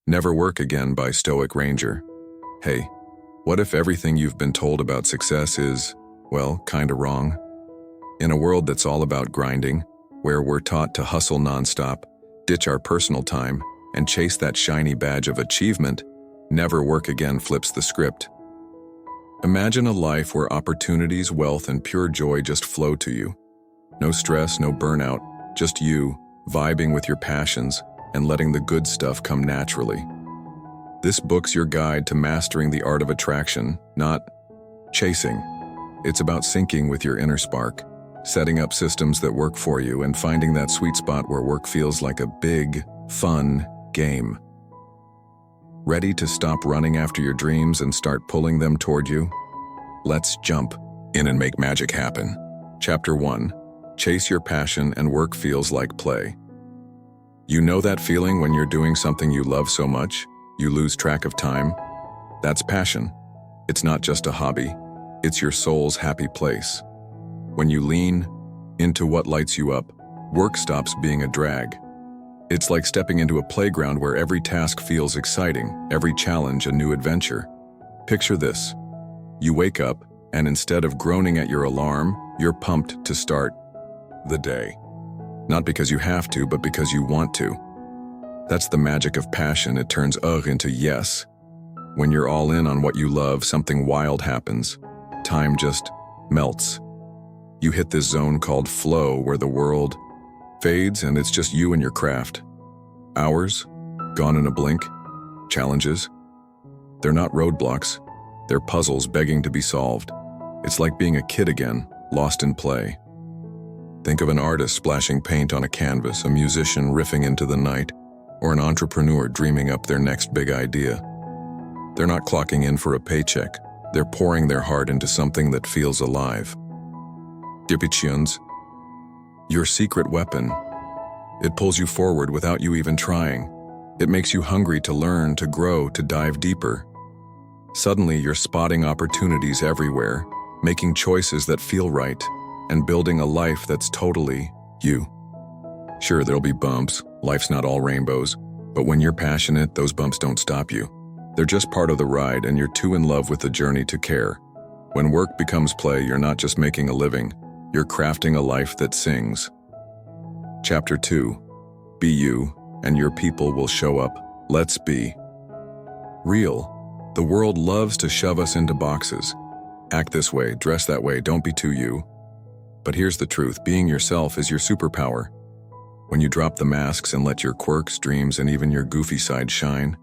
Never Work Again by Stoic Ranger. Hey, what if everything you've been told about success is, well, kinda wrong? In a world that's all about grinding, where we're taught to hustle nonstop, ditch our personal time, and chase that shiny badge of achievement, Never Work Again flips the script. Imagine a life where opportunities, wealth, and pure joy just flow to you. No stress, no burnout, just you, vibing with your passions and letting the good stuff come naturally. This book's your guide to mastering the art of attraction, not chasing. It's about syncing with your inner spark, setting up systems that work for you, and finding that sweet spot where work feels like a big, fun game. Ready to stop running after your dreams and start pulling them toward you? Let's jump in and make magic happen. Chapter 1. Chase your passion and work feels like play. You know that feeling when you're doing something you love so much, you lose track of time? That's passion. It's not just a hobby. It's your soul's happy place. When you lean into what lights you up, work stops being a drag. It's like stepping into a playground where every task feels exciting, every challenge a new adventure. Picture this. You wake up, and instead of groaning at your alarm, you're pumped to start the day. Not because you have to, but because you want to. That's the magic of passion. It turns into yes. When you're all in on what you love, something wild happens. Time just melts. You hit this zone called flow where the world fades and it's just you and your craft. Hours, gone in a blink. Challenges, they're not roadblocks. They're puzzles begging to be solved. It's like being a kid again, lost in play. Think of an artist splashing paint on a canvas, a musician riffing into the night, or an entrepreneur dreaming up their next big idea. They're not clocking in for a paycheck. They're pouring their heart into something that feels alive. Dipitions, your secret weapon. It pulls you forward without you even trying. It makes you hungry to learn, to grow, to dive deeper. Suddenly, you're spotting opportunities everywhere, making choices that feel right, and building a life that's totally you. Sure, there'll be bumps. Life's not all rainbows. But when you're passionate, those bumps don't stop you. They're just part of the ride, and you're too in love with the journey to care. When work becomes play, you're not just making a living. You're crafting a life that sings. Chapter 2. Be you, and your people will show up. Let's be real. The world loves to shove us into boxes. Act this way, dress that way, don't be too you. But here's the truth, being yourself is your superpower. When you drop the masks and let your quirks, dreams, and even your goofy side shine,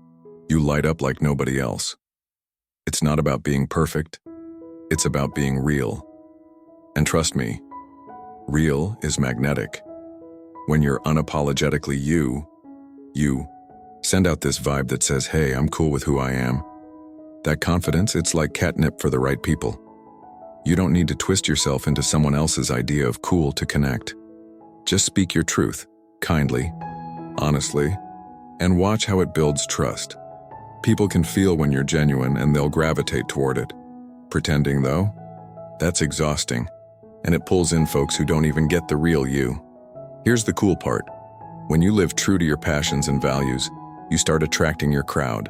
you light up like nobody else. It's not about being perfect. It's about being real. And trust me, real is magnetic. When you're unapologetically you send out this vibe that says, hey, I'm cool with who I am. That confidence, it's like catnip for the right people. You don't need to twist yourself into someone else's idea of cool to connect. Just speak your truth, kindly, honestly, and watch how it builds trust. People can feel when you're genuine and they'll gravitate toward it. Pretending, though, that's exhausting, and it pulls in folks who don't even get the real you. Here's the cool part. When you live true to your passions and values, you start attracting your crowd.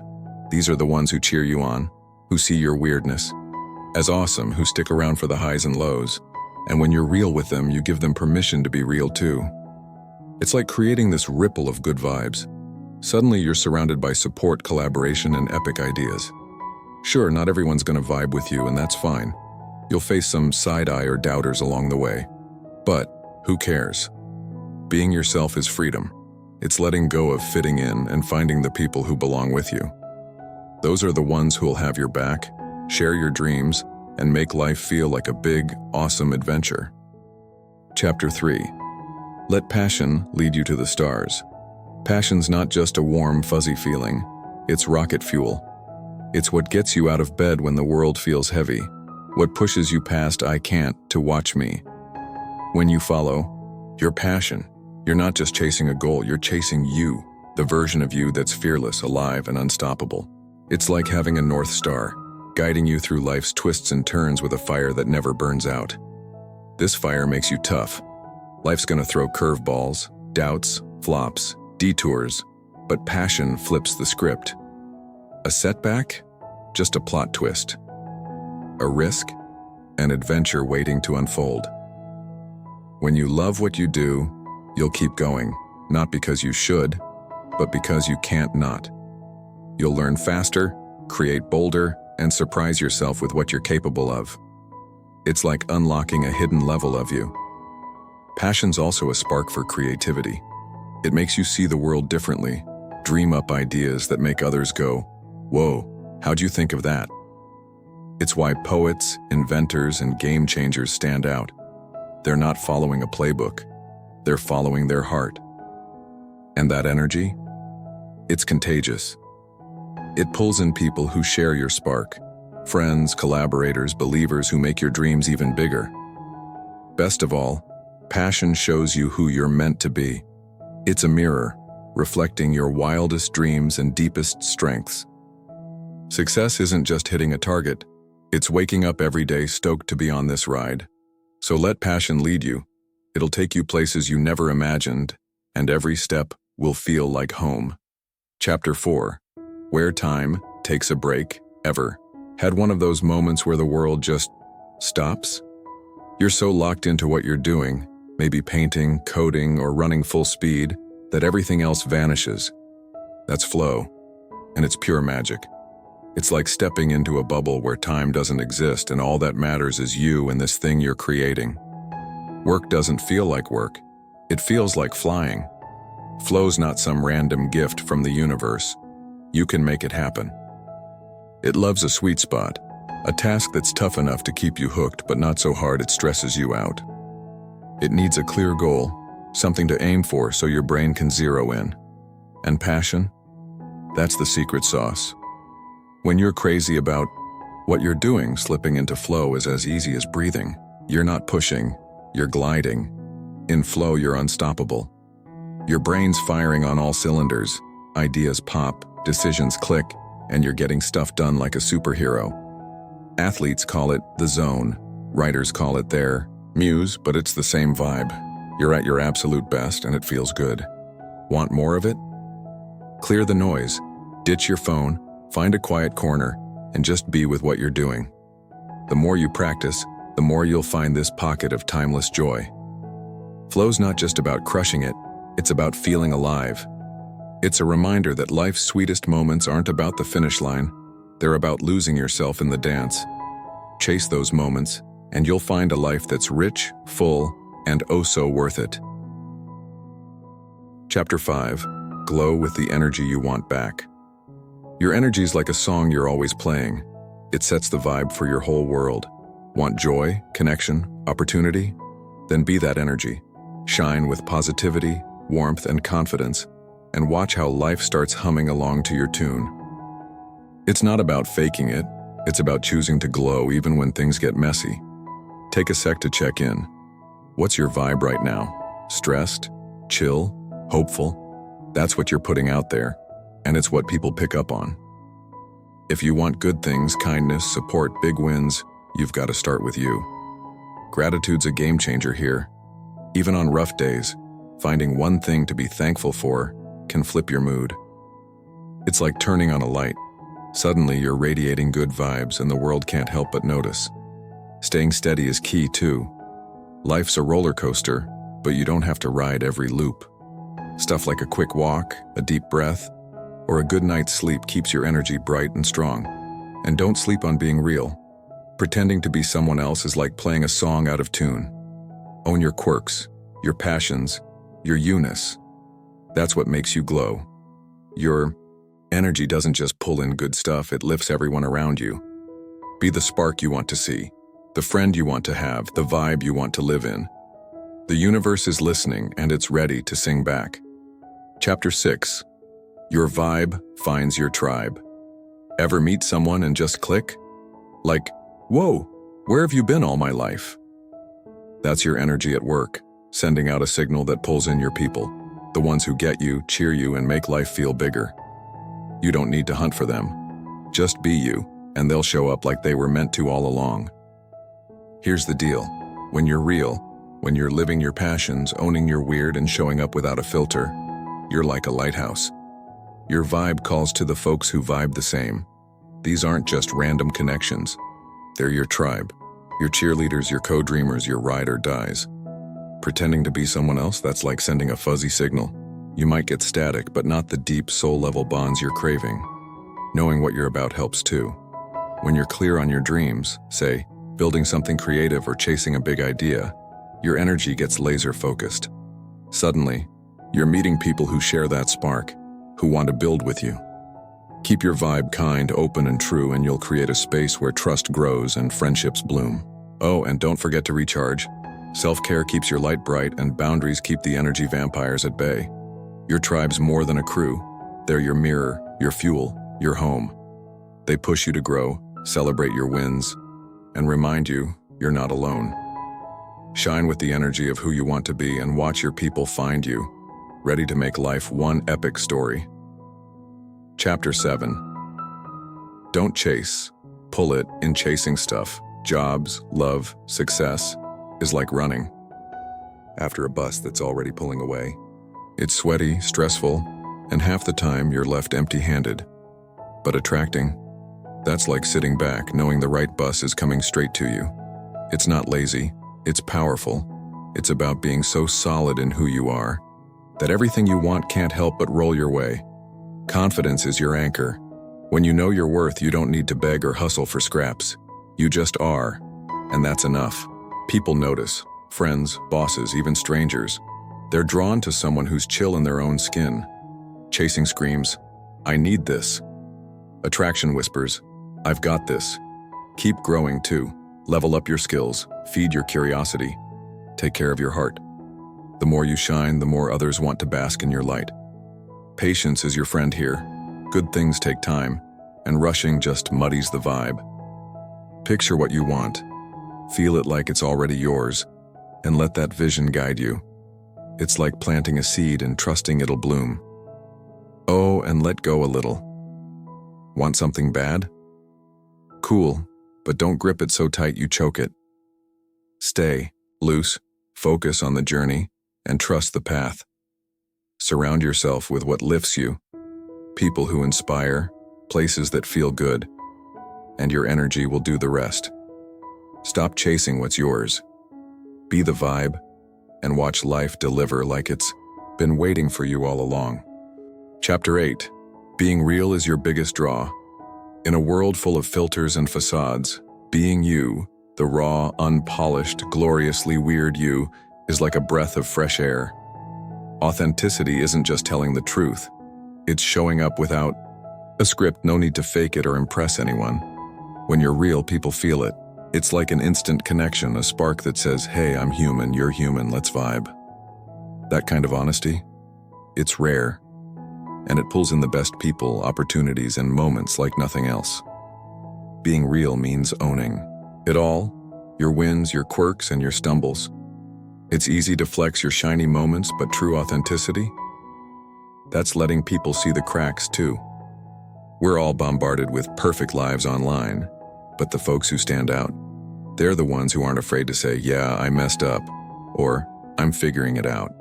These are the ones who cheer you on, who see your weirdness as awesome, who stick around for the highs and lows. And when you're real with them, you give them permission to be real too. It's like creating this ripple of good vibes. Suddenly you're surrounded by support, collaboration, and epic ideas. Sure, not everyone's gonna vibe with you, and that's fine. You'll face some side-eye or doubters along the way. But who cares? Being yourself is freedom. It's letting go of fitting in and finding the people who belong with you. Those are the ones who'll have your back, share your dreams, and make life feel like a big, awesome adventure. Chapter 3. Let passion lead you to the stars. Passion's not just a warm, fuzzy feeling. It's rocket fuel. It's what gets you out of bed when the world feels heavy. What pushes you past I can't to watch me. When you follow your passion, you're not just chasing a goal, you're chasing you, the version of you that's fearless, alive, and unstoppable. It's like having a North Star, guiding you through life's twists and turns with a fire that never burns out. This fire makes you tough. Life's gonna throw curveballs, doubts, flops, detours, But passion flips the script. A setback? Just a plot twist. A risk? An adventure waiting to unfold. When you love what you do, you'll keep going, not because you should, but because you can't not. You'll learn faster, create bolder, and surprise yourself with what you're capable of. It's like unlocking a hidden level of you. Passion's also a spark for creativity. It makes you see the world differently, dream up ideas that make others go, "Whoa, how'd you think of that?" It's why poets, inventors, and game changers stand out. They're not following a playbook. They're following their heart. And that energy? It's contagious. It pulls in people who share your spark. Friends, collaborators, believers who make your dreams even bigger. Best of all, passion shows you who you're meant to be. It's a mirror, reflecting your wildest dreams and deepest strengths. Success isn't just hitting a target. It's waking up every day stoked to be on this ride. So let passion lead you. It'll take you places you never imagined, and every step will feel like home. Chapter 4. Where time takes a break, ever. Had one of those moments where the world just stops? You're so locked into what you're doing, maybe painting, coding, or running full speed, that everything else vanishes. That's flow, and it's pure magic. It's like stepping into a bubble where time doesn't exist and all that matters is you and this thing you're creating. Work doesn't feel like work. It feels like flying. Flow's not some random gift from the universe. You can make it happen. It loves a sweet spot, a task that's tough enough to keep you hooked but not so hard it stresses you out. It needs a clear goal, something to aim for so your brain can zero in. And passion? That's the secret sauce. When you're crazy about what you're doing, slipping into flow is as easy as breathing. You're not pushing, you're gliding. In flow, you're unstoppable. Your brain's firing on all cylinders. Ideas pop, decisions click, and you're getting stuff done like a superhero. Athletes call it the zone. Writers call it their muse, but it's the same vibe. You're at your absolute best and it feels good. Want more of it? Clear the noise, ditch your phone, find a quiet corner, and just be with what you're doing. The more you practice, the more you'll find this pocket of timeless joy. Flow's not just about crushing it, it's about feeling alive. It's a reminder that life's sweetest moments aren't about the finish line, they're about losing yourself in the dance. Chase those moments, and you'll find a life that's rich, full, and oh so worth it. Chapter 5. Glow with the energy you want back. Your energy's like a song you're always playing. It sets the vibe for your whole world. Want joy, connection, opportunity? Then be that energy. Shine with positivity, warmth, and confidence, and watch how life starts humming along to your tune. It's not about faking it, it's about choosing to glow even when things get messy. Take a sec to check in. What's your vibe right now? Stressed? Chill? Hopeful? That's what you're putting out there, and it's what people pick up on. If you want good things, kindness, support, big wins, you've got to start with you. Gratitude's a game changer here. Even on rough days, finding one thing to be thankful for can flip your mood. It's like turning on a light. Suddenly you're radiating good vibes and the world can't help but notice. Staying steady is key too. Life's a roller coaster, but you don't have to ride every loop. Stuff like a quick walk, a deep breath, or a good night's sleep keeps your energy bright and strong. And don't sleep on being real. Pretending to be someone else is like playing a song out of tune. Own your quirks, your passions, your you-ness. That's what makes you glow. Your energy doesn't just pull in good stuff, it lifts everyone around you. Be the spark you want to see, the friend you want to have, the vibe you want to live in. The universe is listening and it's ready to sing back. Chapter 6. Your vibe finds your tribe. Ever meet someone and just click? Like, whoa, where have you been all my life? That's your energy at work, sending out a signal that pulls in your people, the ones who get you, cheer you, and make life feel bigger. You don't need to hunt for them. Just be you, and they'll show up like they were meant to all along. Here's the deal. When you're real, when you're living your passions, owning your weird and showing up without a filter, you're like a lighthouse. Your vibe calls to the folks who vibe the same. These aren't just random connections. They're your tribe, your cheerleaders, your co-dreamers, your ride or dies. Pretending to be someone else, that's like sending a fuzzy signal. You might get static, but not the deep soul-level bonds you're craving. Knowing what you're about helps too. When you're clear on your dreams, say, building something creative or chasing a big idea, your energy gets laser-focused. Suddenly, you're meeting people who share that spark, who want to build with you. Keep your vibe kind, open, and true, and you'll create a space where trust grows and friendships bloom. Oh, and don't forget to recharge. Self-care keeps your light bright, and boundaries keep the energy vampires at bay. Your tribe's more than a crew. They're your mirror, your fuel, your home. They push you to grow, celebrate your wins, and remind you you're not alone. Shine with the energy of who you want to be and watch your people find you, ready to make life one epic story. Chapter 7. Don't chase, pull it. In chasing stuff, jobs, love, success, is like running after a bus that's already pulling away. It's sweaty, stressful, and half the time you're left empty-handed. But attracting, that's like sitting back, knowing the right bus is coming straight to you. It's not lazy, it's powerful. It's about being so solid in who you are that everything you want can't help but roll your way. Confidence is your anchor. When you know your worth, you don't need to beg or hustle for scraps. You just are, and that's enough. People notice. Friends, bosses, even strangers. They're drawn to someone who's chill in their own skin. Chasing screams, "I need this." Attraction whispers, "I've got this." Keep growing too. Level up your skills, feed your curiosity, take care of your heart. The more you shine, the more others want to bask in your light. Patience is your friend here. Good things take time, and rushing just muddies the vibe. Picture what you want. Feel it like it's already yours, and let that vision guide you. It's like planting a seed and trusting it'll bloom. Oh, and let go a little. Want something bad? Cool, but don't grip it so tight you choke it. Stay loose, focus on the journey, and trust the path. Surround yourself with what lifts you, people who inspire, places that feel good, and your energy will do the rest. Stop chasing what's yours. Be the vibe, and watch life deliver like it's been waiting for you all along. Chapter 8. Being real is your biggest draw. In a world full of filters and facades, being you, the raw, unpolished, gloriously weird you, is like a breath of fresh air. Authenticity isn't just telling the truth. It's showing up without a script, no need to fake it or impress anyone. When you're real, people feel it. It's like an instant connection, a spark that says, "Hey, I'm human, you're human, let's vibe." That kind of honesty, it's rare, and it pulls in the best people, opportunities, and moments like nothing else. Being real means owning it all, your wins, your quirks, and your stumbles. It's easy to flex your shiny moments, but true authenticity? That's letting people see the cracks too. We're all bombarded with perfect lives online, but the folks who stand out, they're the ones who aren't afraid to say, "Yeah, I messed up," or "I'm figuring it out."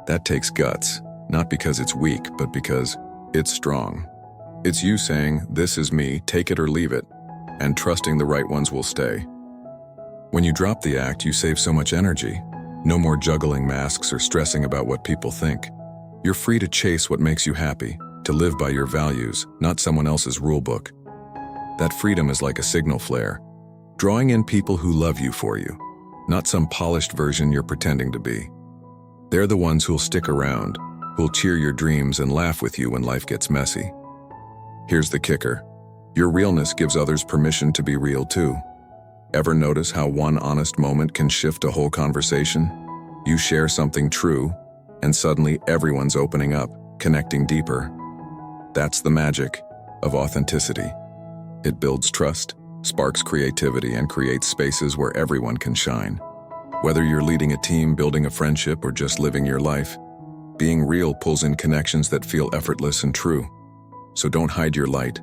That takes guts, not because it's weak, but because it's strong. It's you saying, "This is me, take it or leave it," and trusting the right ones will stay. When you drop the act, you save so much energy. No more juggling masks or stressing about what people think. You're free to chase what makes you happy, to live by your values, not someone else's rulebook. That freedom is like a signal flare, drawing in people who love you for you, not some polished version you're pretending to be. They're the ones who'll stick around, who'll cheer your dreams and laugh with you when life gets messy. Here's the kicker. Your realness gives others permission to be real too. Ever notice how one honest moment can shift a whole conversation? You share something true, and suddenly everyone's opening up, connecting deeper. That's the magic of authenticity. It builds trust, sparks creativity, and creates spaces where everyone can shine. Whether you're leading a team, building a friendship, or just living your life, being real pulls in connections that feel effortless and true. So don't hide your light.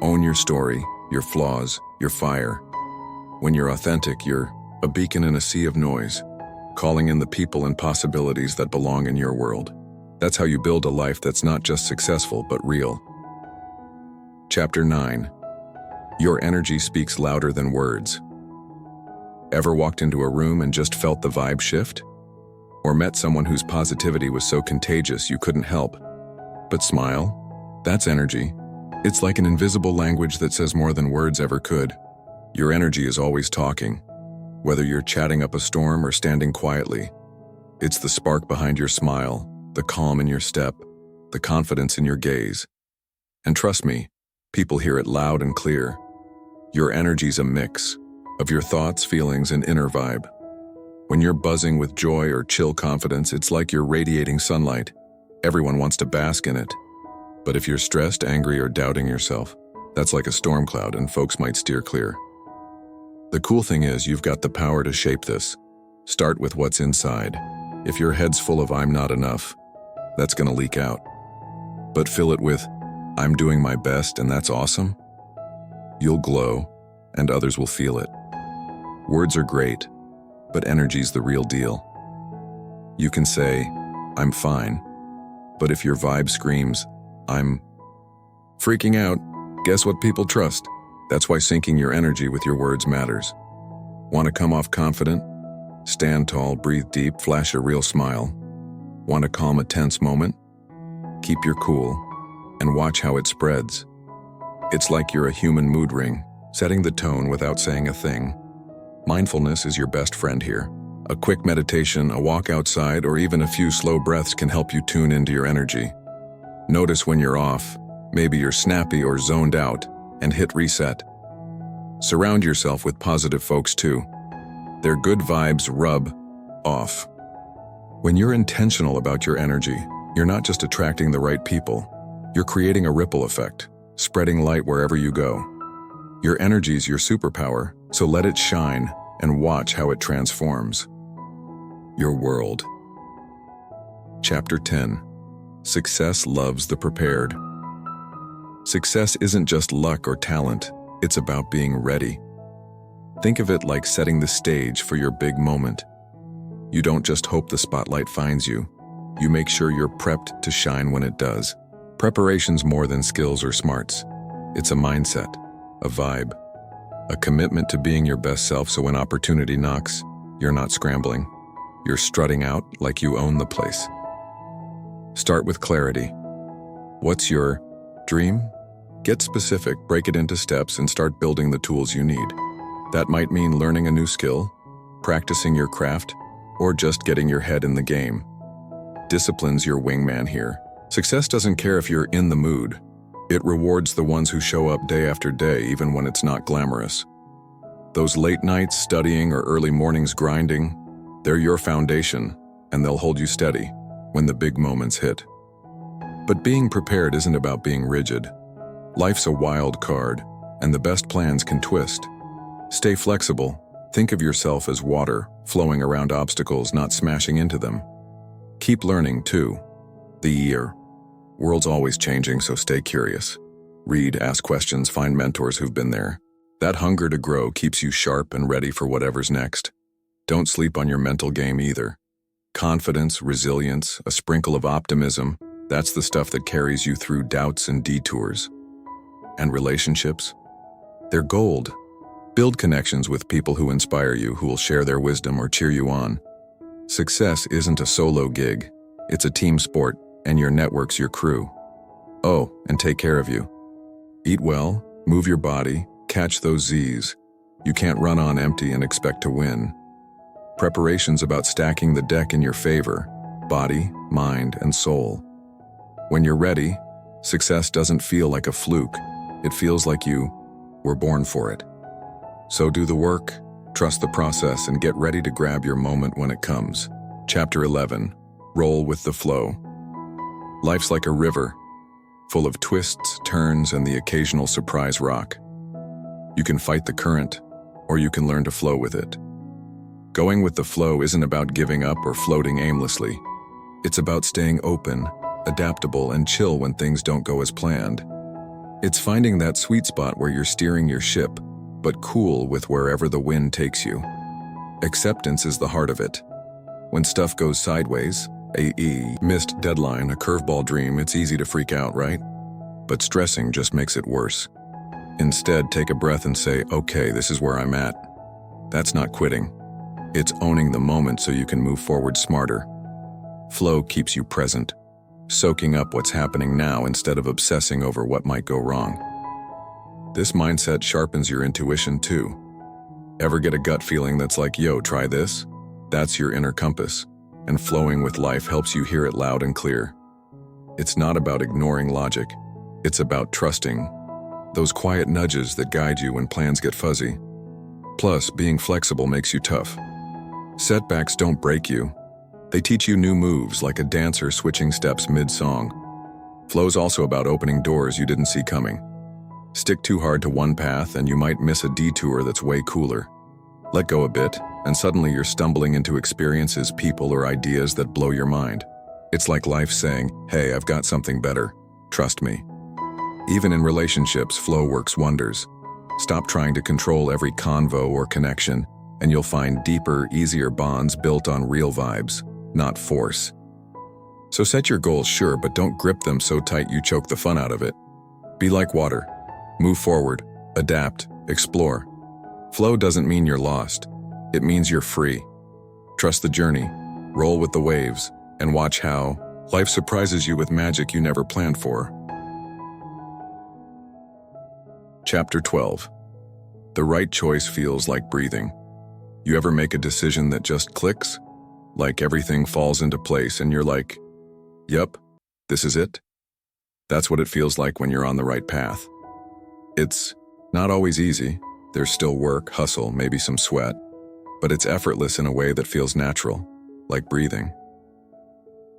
Own your story, your flaws, your fire. When you're authentic, you're a beacon in a sea of noise, calling in the people and possibilities that belong in your world. That's how you build a life that's not just successful but real. Chapter 9. Your energy speaks louder than words. Ever walked into a room and just felt the vibe shift? Or met someone whose positivity was so contagious you couldn't help but smile? That's energy. It's like an invisible language that says more than words ever could. Your energy is always talking, whether you're chatting up a storm or standing quietly. It's the spark behind your smile, the calm in your step, the confidence in your gaze. And trust me, people hear it loud and clear. Your energy's a mix of your thoughts, feelings, and inner vibe. When you're buzzing with joy or chill confidence, it's like you're radiating sunlight. Everyone wants to bask in it. But if you're stressed, angry, or doubting yourself, that's like a storm cloud and folks might steer clear. The cool thing is you've got the power to shape this. Start with what's inside. If your head's full of "I'm not enough," that's gonna leak out. But fill it with "I'm doing my best and that's awesome." You'll glow, and others will feel it. Words are great, but energy's the real deal. You can say, "I'm fine," but if your vibe screams, "I'm freaking out," guess what people trust? That's why syncing your energy with your words matters. Want to come off confident? Stand tall, breathe deep, flash a real smile. Want to calm a tense moment? Keep your cool and watch how it spreads. It's like you're a human mood ring, setting the tone without saying a thing. Mindfulness is your best friend here. A quick meditation, a walk outside, or even a few slow breaths can help you tune into your energy. Notice when you're off, maybe you're snappy or zoned out, and hit reset. Surround yourself with positive folks too. Their good vibes rub off. When you're intentional about your energy, you're not just attracting the right people, you're creating a ripple effect, spreading light wherever you go. Your energy's your superpower, so let it shine and watch how it transforms your world. Chapter 10. Success loves the prepared. Success isn't just luck or talent, it's about being ready. Think of it like setting the stage for your big moment. You don't just hope the spotlight finds you, you make sure you're prepped to shine when it does. Preparation's more than skills or smarts. It's a mindset, a vibe, a commitment to being your best self so when opportunity knocks, you're not scrambling. You're strutting out like you own the place. Start with clarity. What's your dream? Get specific, break it into steps, and start building the tools you need. That might mean learning a new skill, practicing your craft, or just getting your head in the game. Discipline's your wingman here. Success doesn't care if you're in the mood. It rewards the ones who show up day after day, even when it's not glamorous. Those late nights studying or early mornings grinding, they're your foundation, and they'll hold you steady when the big moments hit. But being prepared isn't about being rigid. Life's a wild card, and the best plans can twist. Stay flexible. Think of yourself as water, flowing around obstacles, not smashing into them. Keep learning, too. The world's always changing, so stay curious. Read, ask questions, find mentors who've been there. That hunger to grow keeps you sharp and ready for whatever's next. Don't sleep on your mental game either. Confidence, resilience, a sprinkle of optimism, that's the stuff that carries you through doubts and detours. And relationships? They're gold. Build connections with people who inspire you, who will share their wisdom or cheer you on. Success isn't a solo gig. It's a team sport, and your network's your crew. Oh, and take care of you. Eat well, move your body, catch those Z's. You can't run on empty and expect to win. Preparation's about stacking the deck in your favor, body, mind, and soul. When you're ready, success doesn't feel like a fluke. It feels like you were born for it. So do the work, trust the process, and get ready to grab your moment when it comes. Chapter 11. Roll with the flow. Life's like a river, full of twists, turns, and the occasional surprise rock. You can fight the current, or you can learn to flow with it. Going with the flow isn't about giving up or floating aimlessly. It's about staying open, adaptable, and chill when things don't go as planned. It's finding that sweet spot where you're steering your ship, but cool with wherever the wind takes you. Acceptance is the heart of it. When stuff goes sideways, Missed deadline, a curveball dream, it's easy to freak out, right? But stressing just makes it worse. Instead, take a breath and say, okay, this is where I'm at. That's not quitting. It's owning the moment so you can move forward smarter. Flow keeps you present, soaking up what's happening now instead of obsessing over what might go wrong. This mindset sharpens your intuition too. Ever get a gut feeling that's like, yo, try this? That's your inner compass, and flowing with life helps you hear it loud and clear. It's not about ignoring logic. It's about trusting those quiet nudges that guide you when plans get fuzzy. Plus, being flexible makes you tough. Setbacks don't break you. They teach you new moves, like a dancer switching steps mid-song. Flow's also about opening doors you didn't see coming. Stick too hard to one path and you might miss a detour that's way cooler. Let go a bit, and suddenly you're stumbling into experiences, people, or ideas that blow your mind. It's like life saying, hey, I've got something better. Trust me. Even in relationships, flow works wonders. Stop trying to control every convo or connection, and you'll find deeper, easier bonds built on real vibes, not force. So set your goals, sure, but don't grip them so tight you choke the fun out of it. Be like water. Move forward, adapt, explore. Flow doesn't mean you're lost. It means you're free. Trust the journey, roll with the waves, and watch how life surprises you with magic you never planned for. Chapter 12. The right choice feels like breathing. You ever make a decision that just clicks? Like everything falls into place and you're like, yup, this is it? That's what it feels like when you're on the right path. It's not always easy. There's still work, hustle, maybe some sweat. But it's effortless in a way that feels natural, like breathing.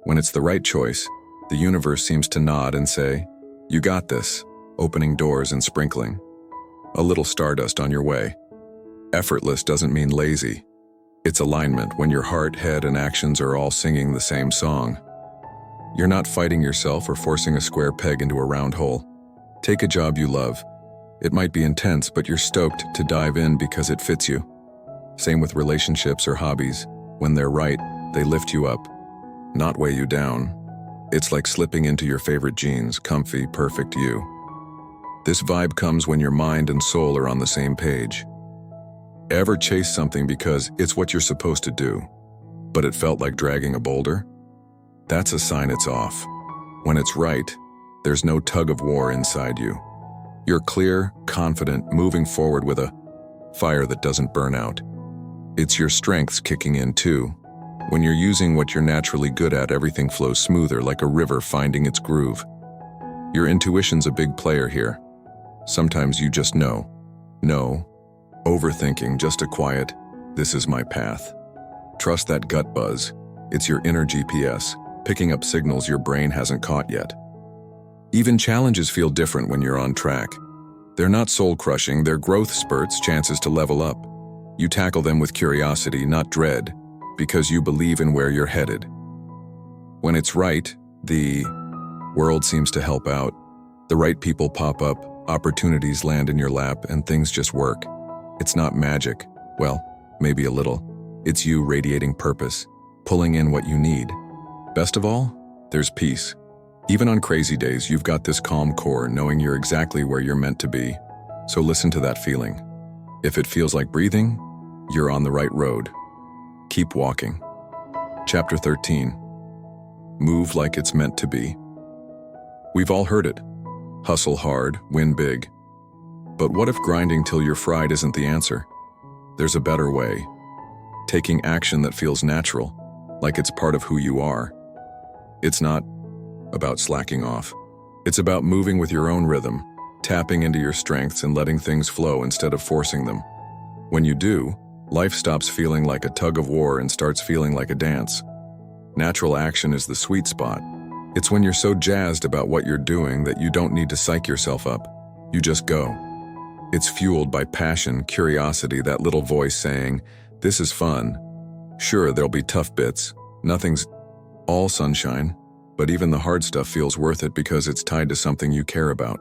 When it's the right choice, the universe seems to nod and say, you got this, opening doors and sprinkling a little stardust on your way. Effortless doesn't mean lazy. It's alignment, when your heart, head, and actions are all singing the same song. You're not fighting yourself or forcing a square peg into a round hole. Take a job you love. It might be intense, but you're stoked to dive in because it fits you. Same with relationships or hobbies. When they're right, they lift you up, not weigh you down. It's like slipping into your favorite jeans, comfy, perfect you. This vibe comes when your mind and soul are on the same page. Ever chase something because it's what you're supposed to do, but it felt like dragging a boulder? That's a sign it's off. When it's right, there's no tug of war inside you. You're clear, confident, moving forward with a fire that doesn't burn out. It's your strengths kicking in too. When you're using what you're naturally good at, everything flows smoother, like a river finding its groove. Your intuition's a big player here. Sometimes you just know. No overthinking, just a quiet, this is my path. Trust that gut buzz. It's your inner GPS, picking up signals your brain hasn't caught yet. Even challenges feel different when you're on track. They're not soul-crushing, they're growth spurts, chances to level up. You tackle them with curiosity, not dread, because you believe in where you're headed. When it's right, the world seems to help out. The right people pop up, opportunities land in your lap, and things just work. It's not magic. Well, maybe a little. It's you radiating purpose, pulling in what you need. Best of all, there's peace. Even on crazy days, you've got this calm core, knowing you're exactly where you're meant to be. So listen to that feeling. If it feels like breathing, you're on the right road. Keep walking. Chapter 13. Move like it's meant to be. We've all heard it. Hustle hard, win big. But what if grinding till you're fried isn't the answer? There's a better way. Taking action that feels natural, like it's part of who you are. It's not about slacking off. It's about moving with your own rhythm, tapping into your strengths and letting things flow instead of forcing them. When you do, life stops feeling like a tug of war and starts feeling like a dance. Natural action is the sweet spot. It's when you're so jazzed about what you're doing that you don't need to psych yourself up. You just go. It's fueled by passion, curiosity, that little voice saying, this is fun. Sure, there'll be tough bits. Nothing's all sunshine, but even the hard stuff feels worth it because it's tied to something you care about.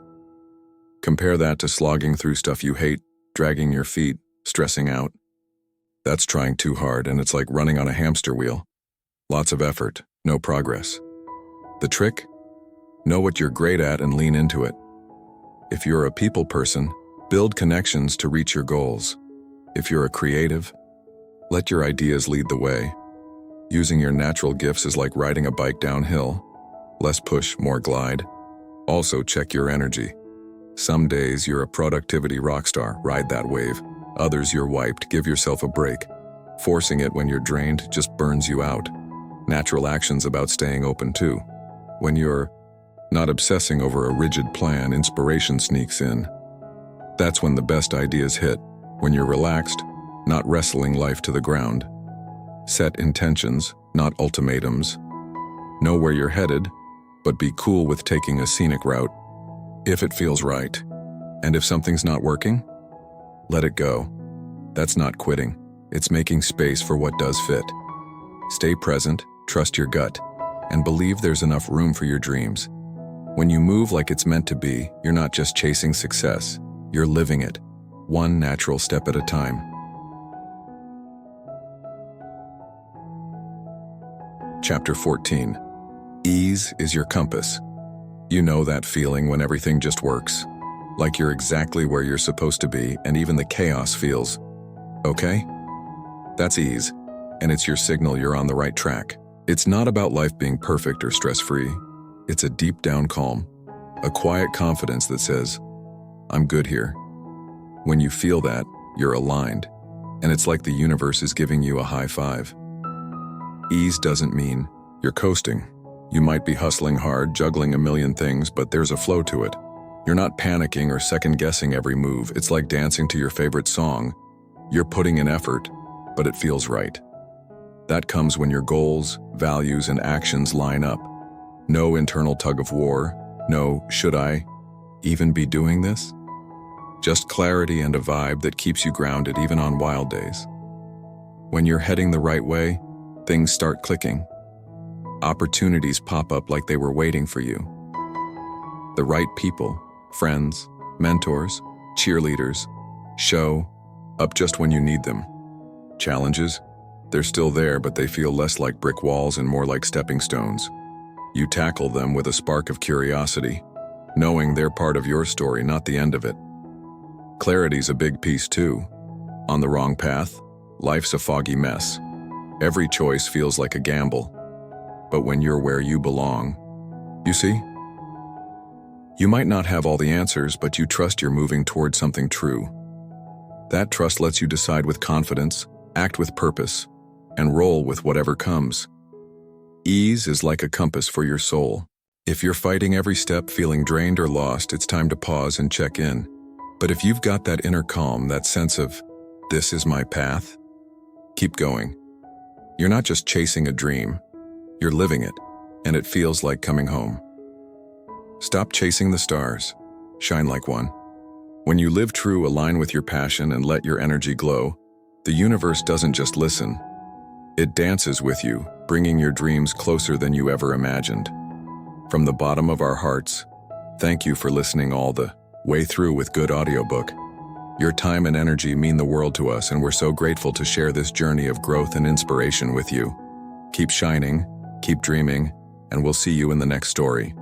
Compare that to slogging through stuff you hate, dragging your feet, stressing out. That's trying too hard, and it's like running on a hamster wheel. Lots of effort, no progress. The trick? Know what you're great at and lean into it. If you're a people person, build connections to reach your goals. If you're a creative, let your ideas lead the way. Using your natural gifts is like riding a bike downhill. Less push, more glide. Also check your energy. Some days you're a productivity rock star, ride that wave. Others you're wiped, give yourself a break. Forcing it when you're drained just burns you out. Natural action's about staying open too. When you're not obsessing over a rigid plan, inspiration sneaks in. That's when the best ideas hit. When you're relaxed, not wrestling life to the ground. Set intentions, not ultimatums. Know where you're headed, but be cool with taking a scenic route. If it feels right. And if something's not working, let it go. That's not quitting. It's making space for what does fit. Stay present, trust your gut, and believe there's enough room for your dreams. When you move like it's meant to be, you're not just chasing success, you're living it, one natural step at a time. Chapter 14. Ease is your compass. You know that feeling when everything just works, like you're exactly where you're supposed to be and even the chaos feels okay? That's ease, and it's your signal you're on the right track. It's not about life being perfect or stress-free. It's a deep down calm, a quiet confidence that says, I'm good here. When you feel that, you're aligned, and it's like the universe is giving you a high five. Ease doesn't mean you're coasting. You might be hustling hard, juggling a million things, but there's a flow to it. You're not panicking or second-guessing every move. It's like dancing to your favorite song. You're putting in effort, but it feels right. That comes when your goals, values, and actions line up. No internal tug of war, no should I even be doing this? Just clarity and a vibe that keeps you grounded even on wild days. When you're heading the right way, things start clicking. Opportunities pop up like they were waiting for you. The right people, friends, mentors, cheerleaders, show up just when you need them. Challenges? They're still there, but they feel less like brick walls and more like stepping stones. You tackle them with a spark of curiosity, knowing they're part of your story, not the end of it. Clarity's a big piece too. On the wrong path, life's a foggy mess. Every choice feels like a gamble. But when you're where you belong, you see? You might not have all the answers, but you trust you're moving toward something true. That trust lets you decide with confidence, act with purpose, and roll with whatever comes. Ease is like a compass for your soul. If you're fighting every step, feeling drained or lost, it's time to pause and check in. But if you've got that inner calm, that sense of, this is my path, keep going. You're not just chasing a dream, you're living it, and it feels like coming home. Stop chasing the stars. Shine like one. When you live true, align with your passion, and let your energy glow, the universe doesn't just listen. It dances with you, bringing your dreams closer than you ever imagined. From the bottom of our hearts, thank you for listening all the way through with good audiobook. Your time and energy mean the world to us, and we're so grateful to share this journey of growth and inspiration with you. Keep shining, keep dreaming, and we'll see you in the next story.